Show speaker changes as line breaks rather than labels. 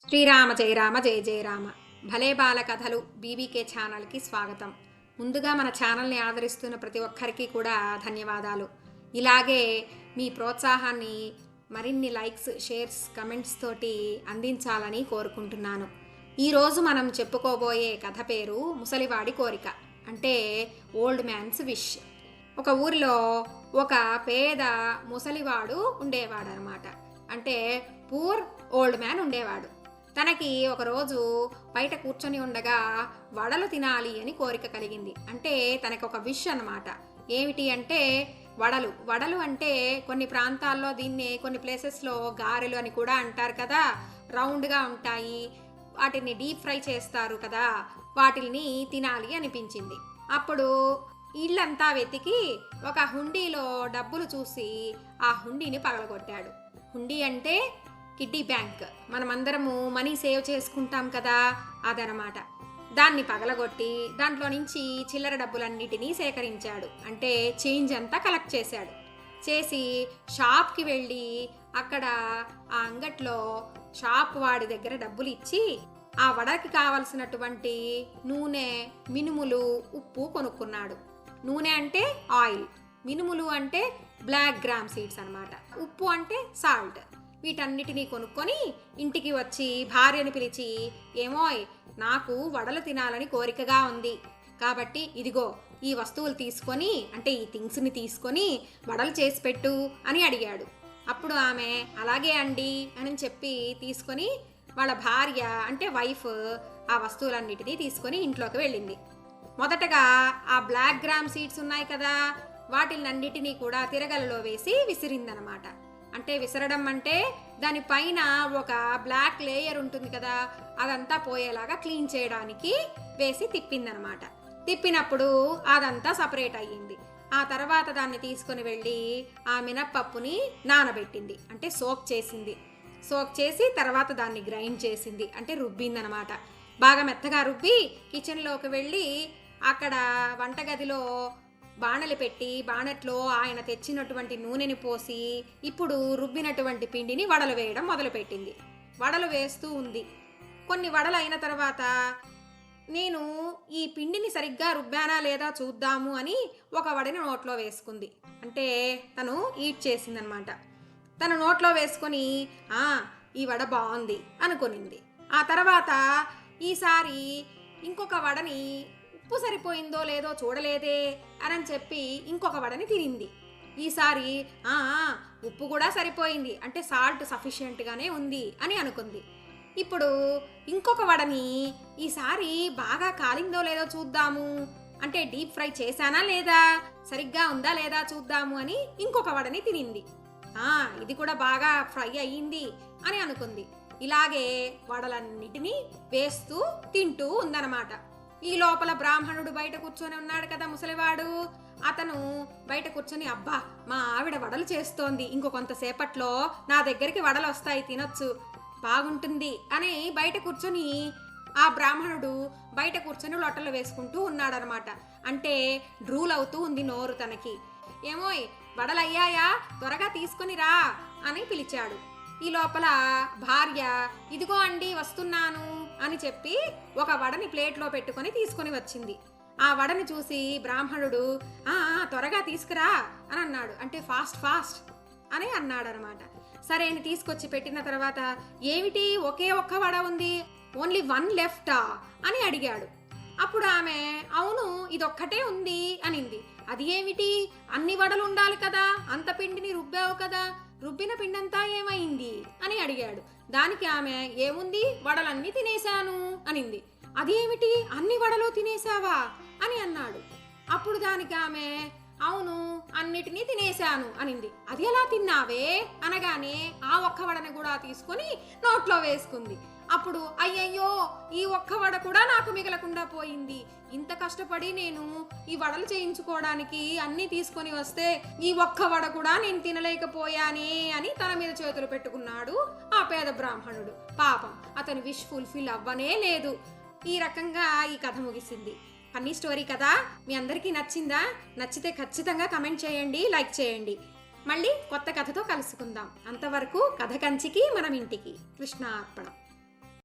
శ్రీరామ జయ రామ జయ జయ రామ. భలే బాల కథలు బీబీకే ఛానల్కి స్వాగతం. ముందుగా మన ఛానల్ని ఆదరిస్తున్న ప్రతి ఒక్కరికి కూడా ధన్యవాదాలు. ఇలాగే మీ ప్రోత్సాహాన్ని మరిన్ని లైక్స్, షేర్స్, కమెంట్స్ తోటి అందించాలని కోరుకుంటున్నాను. ఈరోజు మనం చెప్పుకోబోయే కథ పేరు ముసలివాడి కోరిక, అంటే ఓల్డ్ మ్యాన్స్ విష్. ఒక ఊరిలో ఒక పేద ముసలివాడు ఉండేవాడు అనమాట. అంటే పూర్ ఓల్డ్ మ్యాన్ ఉండేవాడు. తనకి ఒకరోజు బయట కూర్చొని ఉండగా వడలు తినాలి అని కోరిక కలిగింది. అంటే తనకు ఒక విష్ అన్నమాట. ఏమిటి అంటే వడలు. వడలు అంటే కొన్ని ప్రాంతాల్లో దీన్ని, కొన్ని ప్లేసెస్లో గారెలు అని కూడా అంటారు కదా. రౌండ్గా ఉంటాయి, వాటిని డీప్ ఫ్రై చేస్తారు కదా, వాటిని తినాలి అనిపించింది. అప్పుడు ఇల్లంతా వెతికి ఒక హుండీలో డబ్బులు చూసి ఆ హుండీని పగలగొట్టాడు. హుండీ అంటే కిడ్డీ బ్యాంక్, మనమందరము మనీ సేవ్ చేసుకుంటాం కదా, అదనమాట. దాన్ని పగలగొట్టి దాంట్లో నుంచి చిల్లర డబ్బులన్నిటినీ సేకరించాడు. అంటే చేంజ్ అంతా కలెక్ట్ చేశాడు. చేసి షాప్కి వెళ్ళి అక్కడ ఆ అంగట్లో షాప్ వాడి దగ్గర డబ్బులు ఇచ్చి ఆ వడకి కావలసినటువంటి నూనె, మినుములు, ఉప్పు కొనుక్కున్నాడు. నూనె అంటే ఆయిల్, మినుములు అంటే బ్లాక్ గ్రామ్ సీడ్స్ అనమాట, ఉప్పు అంటే సాల్ట్. వీటన్నిటినీ కొనుక్కొని ఇంటికి వచ్చి భార్యని పిలిచి, ఏమోయ్, నాకు వడలు తినాలని కోరికగా ఉంది కాబట్టి ఇదిగో ఈ వస్తువులు తీసుకొని, అంటే ఈ థింగ్స్ని తీసుకొని వడలు చేసి పెట్టు అని అడిగాడు. అప్పుడు ఆమె అలాగే అండి అని చెప్పి తీసుకొని వాళ్ళ భార్య అంటే వైఫ్ ఆ వస్తువులన్నిటినీ తీసుకొని ఇంట్లోకి వెళ్ళింది. మొదటగా ఆ బ్లాక్ గ్రామ్ సీడ్స్ ఉన్నాయి కదా, వాటినన్నిటినీ కూడా తిరగలలో వేసి విసిరిందనమాట. అంటే విసరడం అంటే దానిపైన ఒక బ్లాక్ లేయర్ ఉంటుంది కదా, అదంతా పోయేలాగా క్లీన్ చేయడానికి వేసి తిప్పిందనమాట. తిప్పినప్పుడు అదంతా సపరేట్ అయ్యింది. ఆ తర్వాత దాన్ని తీసుకుని వెళ్ళి ఆ మినప్పప్పుని నానబెట్టింది, అంటే సోక్ చేసింది. సోక్ చేసి తర్వాత దాన్ని గ్రైండ్ చేసింది, అంటే రుబ్బిందనమాట. బాగా మెత్తగా రుబ్బి కిచెన్లోకి వెళ్ళి అక్కడ వంటగదిలో బాణలి పెట్టి బాణట్లో ఆయన తెచ్చినటువంటి నూనెని పోసి ఇప్పుడు రుబ్బినటువంటి పిండిని వడలు వేయడం మొదలుపెట్టింది. వడలు వేస్తూ ఉంది. కొన్ని వడలు అయిన తర్వాత నేను ఈ పిండిని సరిగ్గా రుబ్బానా లేదా చూద్దాము అని ఒక వడని నోట్లో వేసుకుంది. అంటే తను ఈట్ చేసిందనమాట. తను నోట్లో వేసుకొని ఈ వడ బాగుంది అనుకునింది. ఆ తర్వాత ఈసారి ఇంకొక వడని ఉప్పు సరిపోయిందో లేదో చూడలేదే అని చెప్పి ఇంకొక వడని తినింది. ఈసారి ఉప్పు కూడా సరిపోయింది, అంటే సాల్ట్ సఫిషియెంట్గానే ఉంది అని అనుకుంది. ఇప్పుడు ఇంకొక వడని ఈసారి బాగా కాలిందో లేదో చూద్దాము, అంటే డీప్ ఫ్రై చేశానా లేదా, సరిగ్గా ఉందా లేదా చూద్దాము అని ఇంకొక వడని తినింది. ఇది కూడా బాగా ఫ్రై అయ్యింది అని అనుకుంది. ఇలాగే వడలన్నిటినీ వేస్తూ తింటూ ఉందన్నమాట. ఈ లోపల బ్రాహ్మణుడు బయట కూర్చొని ఉన్నాడు కదా, ముసలివాడు. అతను బయట కూర్చొని, అబ్బా, మా ఆవిడ వడలు చేస్తోంది, ఇంకో కొంతసేపట్లో నా దగ్గరికి వడలు వస్తాయి, తినొచ్చు, బాగుంటుంది అని బయట కూర్చొని ఆ బ్రాహ్మణుడు బయట కూర్చొని లొట్టలు వేసుకుంటూ ఉన్నాడనమాట. అంటే డ్రూల్ అవుతూ ఉంది నోరు తనకి. ఏమోయ్, వడలు అయ్యాయా, త్వరగా తీసుకొని రా అని పిలిచాడు. ఈ లోపల భార్య, ఇదిగో అండి వస్తున్నాను అని చెప్పి ఒక వడని ప్లేట్లో పెట్టుకొని తీసుకొని వచ్చింది. ఆ వడని చూసి బ్రాహ్మణుడు, త్వరగా తీసుకురా అని అన్నాడు. అంటే ఫాస్ట్ ఫాస్ట్ అని అన్నాడు అనమాట. సరే అని తీసుకొచ్చి పెట్టిన తర్వాత, ఏమిటి ఒకే ఒక్క వడ ఉంది, ఓన్లీ వన్ లెఫ్టా అని అడిగాడు. అప్పుడు ఆమె, అవును, ఇదొక్కటే ఉంది అనింది. అది ఏమిటి, అన్ని వడలు ఉండాలి కదా, అంత పిండిని రుబ్బావు కదా, రుబ్బిన పిండంతా ఏమైంది అని అడిగాడు. దానికి ఆమె, ఏముంది, వడలన్నీ తినేశాను అనింది. అదేమిటి, అన్ని వడలు తినేశావా అని అన్నాడు. అప్పుడు దానికి ఆమె, అవును, అన్నిటినీ తినేశాను అనింది. అది ఎలా తిన్నావే అనగానే ఆ ఒక్క వడని కూడా తీసుకొని నోట్లో వేసుకుంది. అప్పుడు, అయ్యయ్యో, ఈ ఒక్క వడ కూడా నాకు మిగలకుండా పోయింది, ఇంత కష్టపడి నేను ఈ వడలు చేయించుకోవడానికి అన్నీ తీసుకొని వస్తే ఈ ఒక్క వడ కూడా నేను తినలేకపోయానే అని తన మీద చేతులు పెట్టుకున్నాడు ఆ పేద బ్రాహ్మణుడు. పాపం, అతని విష్ ఫుల్ఫిల్ అవ్వనే లేదు. ఈ రకంగా ఈ కథ ముగిసింది. ఫన్నీ స్టోరీ కదా, మీ అందరికీ నచ్చిందా? నచ్చితే ఖచ్చితంగా కమెంట్ చేయండి, లైక్ చేయండి. మళ్ళీ కొత్త కథతో కలుసుకుందాం. అంతవరకు కథ కంచికి మనం ఇంటికి. కృష్ణార్పణం.